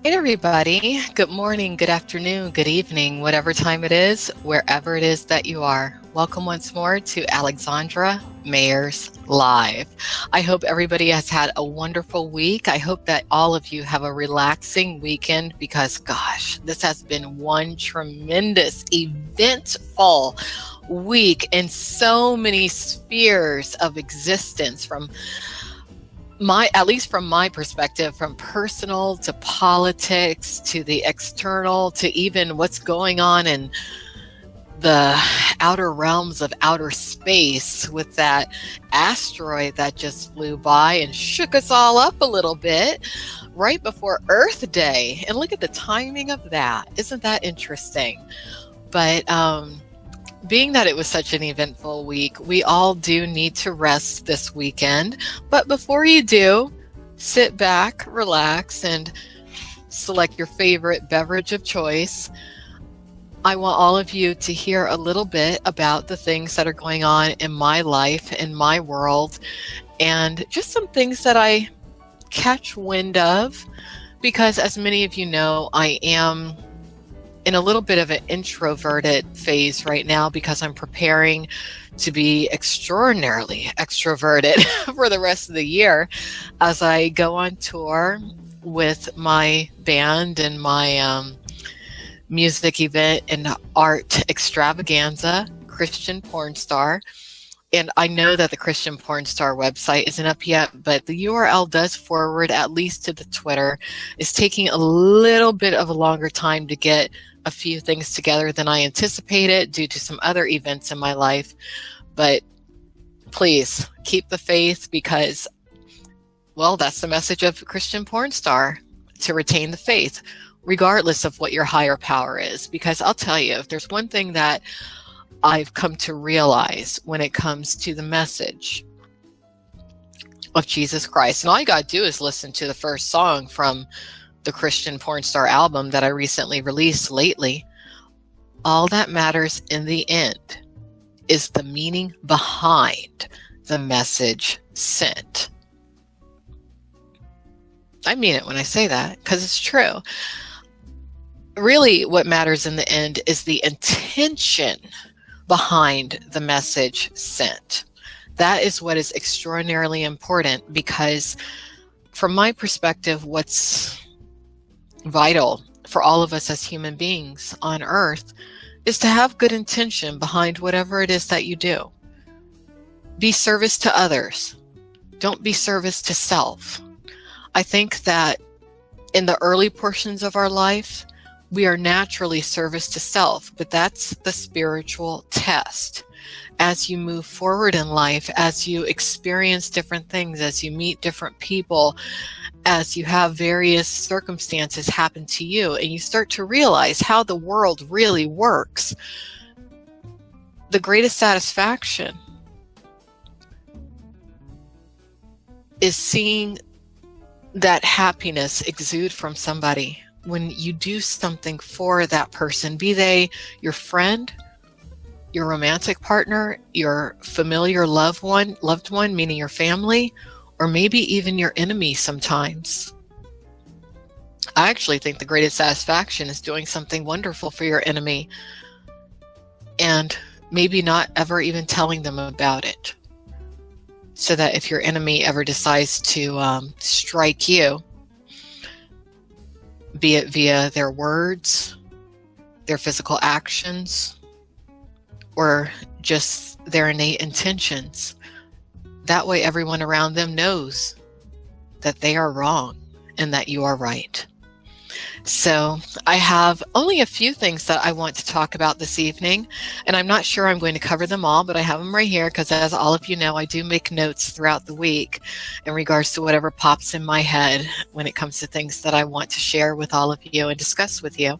Hey everybody, good morning, good afternoon, good evening, whatever time it is, wherever it is that you are. Welcome once more to Alexandra Mayers Live. I hope everybody has had a wonderful week. I hope that all of you have a relaxing weekend because gosh, this has been one tremendous eventful week in so many spheres of existence, from at least from my perspective, from personal to politics to the external to even what's going on in the outer realms of outer space with that asteroid that just flew by and shook us all up a little bit right before Earth Day. And look at the timing of that. Isn't that interesting? But being that it was such an eventful week, we all do need to rest this weekend. But before you do, sit back, relax, and select your favorite beverage of choice. I want all of you to hear a little bit about the things that are going on in my life, in my world, and just some things that I catch wind of. Because as many of you know, I am in a little bit of an introverted phase right now because I'm preparing to be extraordinarily extroverted for the rest of the year as I go on tour with my band and my music event and art extravaganza, Christian Porn Star. And I know that the Christian Porn Star website isn't up yet, but the URL does forward at least to the Twitter. It's taking a little bit of a longer time to get a few things together than I anticipated due to some other events in my life. But please keep the faith because, well, that's the message of Christian Porn Star, to retain the faith, regardless of what your higher power is. Because I'll tell you, if there's one thing that I've come to realize when it comes to the message of Jesus Christ, and all you got to do is listen to the first song from the Christian Porn Star album that I recently released lately. All that matters in the end is the meaning behind the message sent. I mean it when I say that because it's true. Really, what matters in the end is the intention behind the message sent. That is what is extraordinarily important because from my perspective, what's vital for all of us as human beings on earth is to have good intention behind whatever it is that you do. Be service to others. Don't be service to self. I think that in the early portions of our life, we are naturally service to self, but that's the spiritual test. As you move forward in life, as you experience different things, as you meet different people, as you have various circumstances happen to you, and you start to realize how the world really works, the greatest satisfaction is seeing that happiness exude from somebody when you do something for that person, be they your friend, your romantic partner, your familiar loved one, meaning your family, or maybe even your enemy sometimes. I actually think the greatest satisfaction is doing something wonderful for your enemy and maybe not ever even telling them about it. So that if your enemy ever decides to strike you, be it via their words, their physical actions, or just their innate intentions, that way everyone around them knows that they are wrong and that you are right. So I have only a few things that I want to talk about this evening, and I'm not sure I'm going to cover them all, but I have them right here because, as all of you know, I do make notes throughout the week in regards to whatever pops in my head when it comes to things that I want to share with all of you and discuss with you.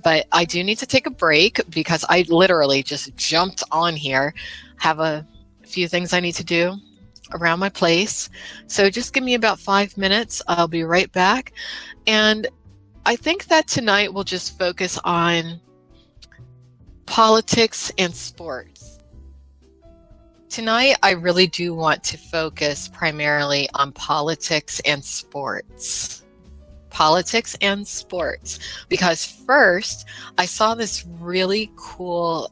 But I do need to take a break because I literally just jumped on here, have a few things I need to do around my place. So just give me about 5 minutes. I'll be right back. And I think that tonight we'll just focus on politics and sports. Tonight, I really do want to focus primarily on politics and sports. politics and sports, because first I saw this really cool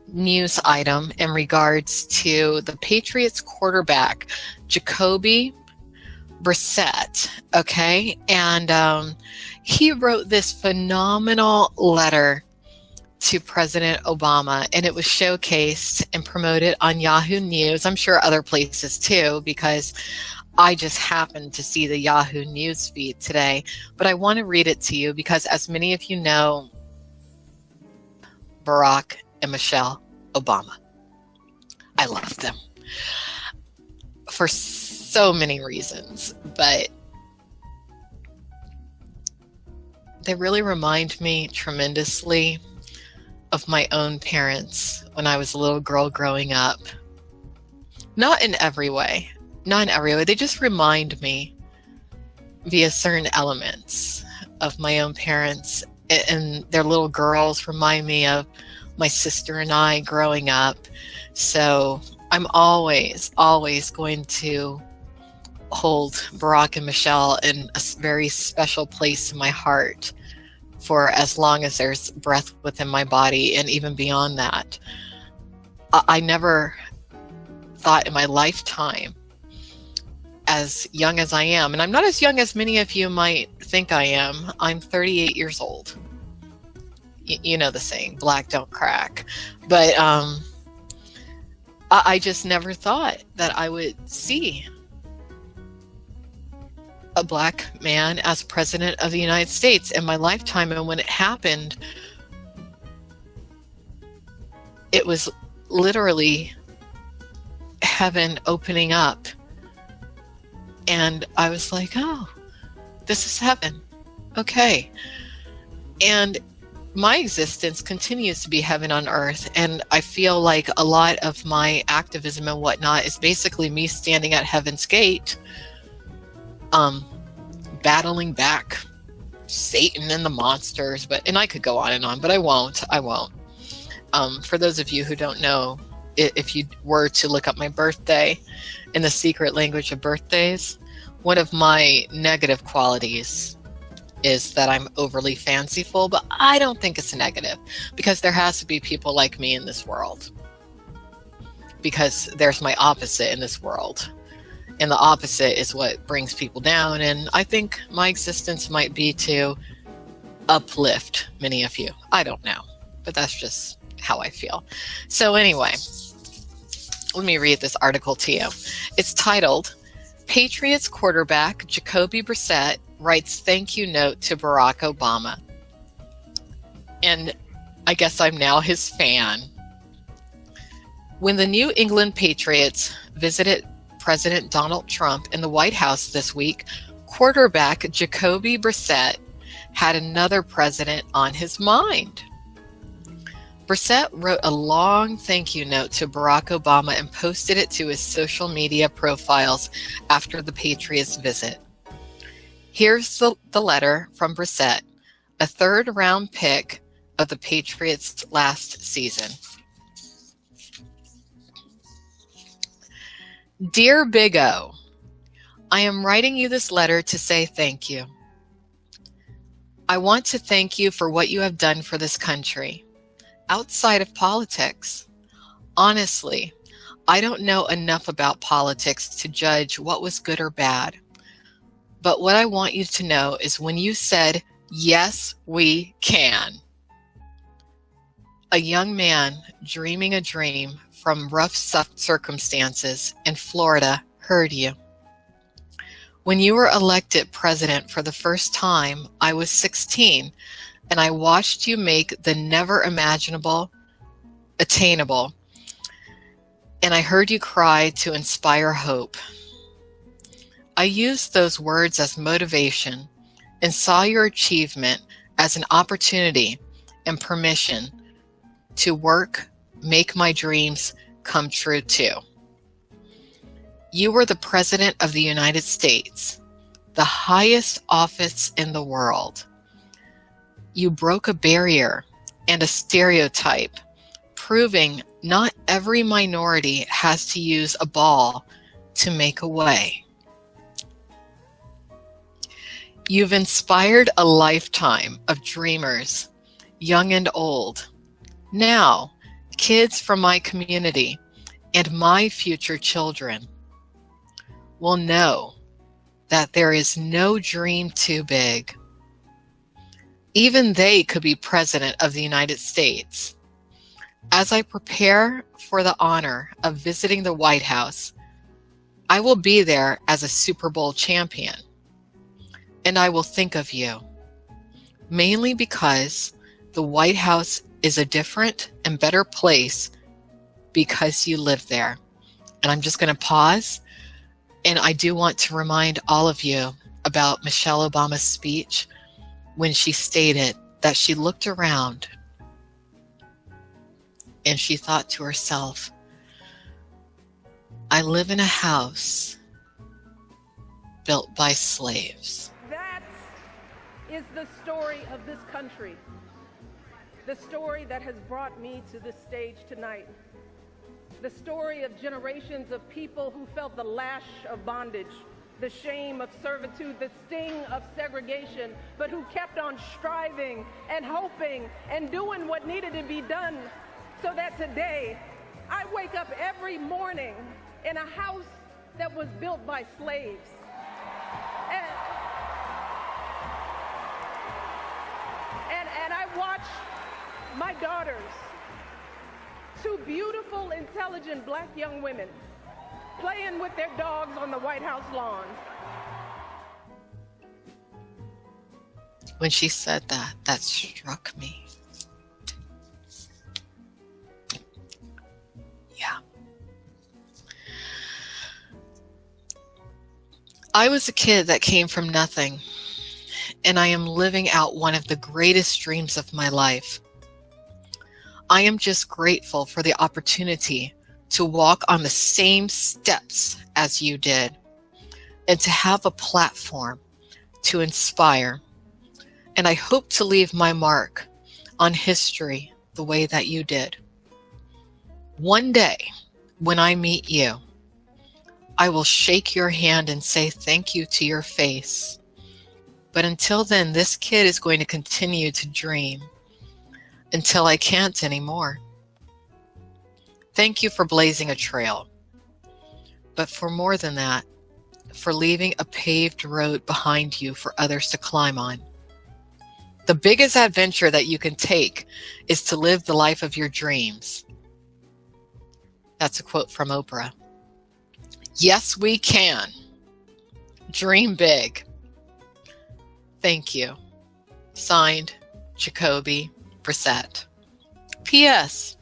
news item in regards to the Patriots quarterback, Jacoby Brissett, okay? And he wrote this phenomenal letter to President Obama, and it was showcased and promoted on Yahoo News. I'm sure other places too, because I just happened to see the Yahoo News feed today. But I want to read it to you because, as many of you know, Barack and Michelle Obama, I love them for so many reasons, but they really remind me tremendously of my own parents when I was a little girl growing up. Not in every way. They just remind me via certain elements of my own parents, and their little girls remind me of my sister and I growing up. So I'm always going to hold Barack and Michelle in a very special place in my heart for as long as there's breath within my body, and even beyond that. I never thought in my lifetime, as young as I am, and I'm not as young as many of you might think I am. I'm 38 years old. You know the saying, black don't crack. But I just never thought that I would see a black man as president of the United States in my lifetime. And when it happened, it was literally heaven opening up. And I was like, oh, this is heaven. Okay. And my existence continues to be heaven on earth. And I feel like a lot of my activism and whatnot is basically me standing at heaven's gate, battling back Satan and the monsters. And I could go on and on, but I won't. For those of you who don't know, if you were to look up my birthday in the secret language of birthdays, one of my negative qualities is that I'm overly fanciful, but I don't think it's negative, because there has to be people like me in this world, because there's my opposite in this world, and the opposite is what brings people down. And I think my existence might be to uplift many of you. I don't know, but that's just how I feel. So anyway, let me read this article to you. It's titled, Patriots quarterback Jacoby Brissett writes thank you note to Barack Obama. And I guess I'm now his fan. When the New England Patriots visited President Donald Trump in the White House this week, quarterback Jacoby Brissett had another president on his mind. Brissett wrote a long thank you note to Barack Obama and posted it to his social media profiles after the Patriots visit. Here's the letter from Brissett, a third-round pick of the Patriots last season. Dear Big O, I am writing you this letter to say thank you. I want to thank you for what you have done for this country. Outside of politics, honestly, I don't know enough about politics to judge what was good or bad. But what I want you to know is when you said, yes, we can. A young man dreaming a dream from rough circumstances in Florida heard you. When you were elected president for the first time, I was 16, and I watched you make the never imaginable attainable, and I heard you cry to inspire hope. I used those words as motivation and saw your achievement as an opportunity and permission to work, make my dreams come true too. You were the President of the United States, the highest office in the world. You broke a barrier and a stereotype, proving not every minority has to use a ball to make a way. You've inspired a lifetime of dreamers, young and old. Now, kids from my community and my future children will know that there is no dream too big. Even they could be President of the United States. As I prepare for the honor of visiting the White House, I will be there as a Super Bowl champion. And I will think of you, mainly because the White House is a different and better place because you live there. And I'm just going to pause. And I do want to remind all of you about Michelle Obama's speech when she stated that she looked around and she thought to herself, I live in a house built by slaves. That is the story of this country, the story that has brought me to this stage tonight, the story of generations of people who felt the lash of bondage, the shame of servitude, the sting of segregation, but who kept on striving and hoping and doing what needed to be done so that today I wake up every morning in a house that was built by slaves. And I watch my daughters, two beautiful, intelligent black young women, playing with their dogs on the White House lawn. When she said that, that struck me. Yeah. I was a kid that came from nothing, and I am living out one of the greatest dreams of my life. I am just grateful for the opportunity to walk on the same steps as you did and to have a platform to inspire. And I hope to leave my mark on history the way that you did. One day, when I meet you, I will shake your hand and say thank you to your face. But until then, this kid is going to continue to dream until I can't anymore. Thank you for blazing a trail. But for more than that, for leaving a paved road behind you for others to climb on. The biggest adventure that you can take is to live the life of your dreams. That's a quote from Oprah. Yes, we can. Dream big. Thank you. Signed, Jacoby Brissett. P.S.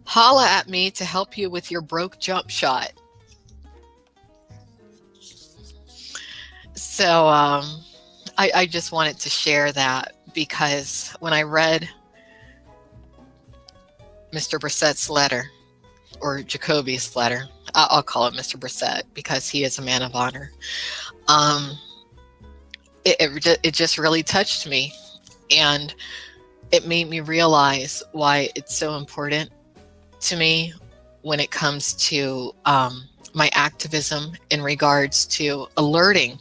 Holla at me to help you with your broke jump shot. So I just wanted to share that because when I read Mr. Brissett's letter, or Jacoby's letter, I'll call it Mr. Brissett because he is a man of honor. It just really touched me, and it made me realize why it's so important to me when it comes to my activism in regards to alerting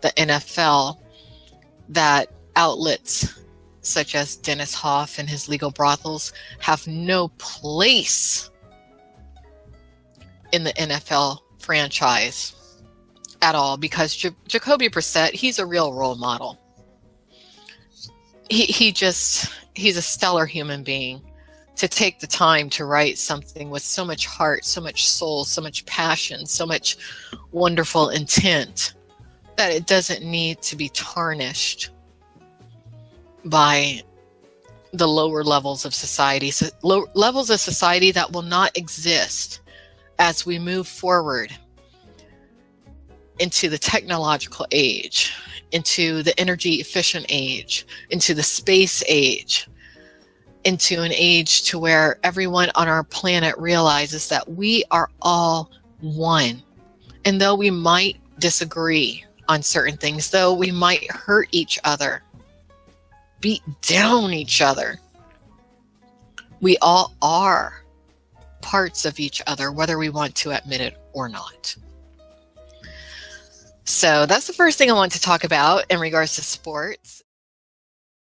the NFL that outlets such as Dennis Hoff and his legal brothels have no place in the NFL franchise at all, because Jacoby Brissett, he's a real role model. He's a stellar human being to take the time to write something with so much heart, so much soul, so much passion, so much wonderful intent that it doesn't need to be tarnished by the lower levels of society, levels of society that will not exist as we move forward into the technological age, into the energy efficient age, into the space age, into an age to where everyone on our planet realizes that we are all one. And though we might disagree on certain things, though we might hurt each other, beat down each other, we all are parts of each other, whether we want to admit it or not. So that's the first thing I want to talk about in regards to sports.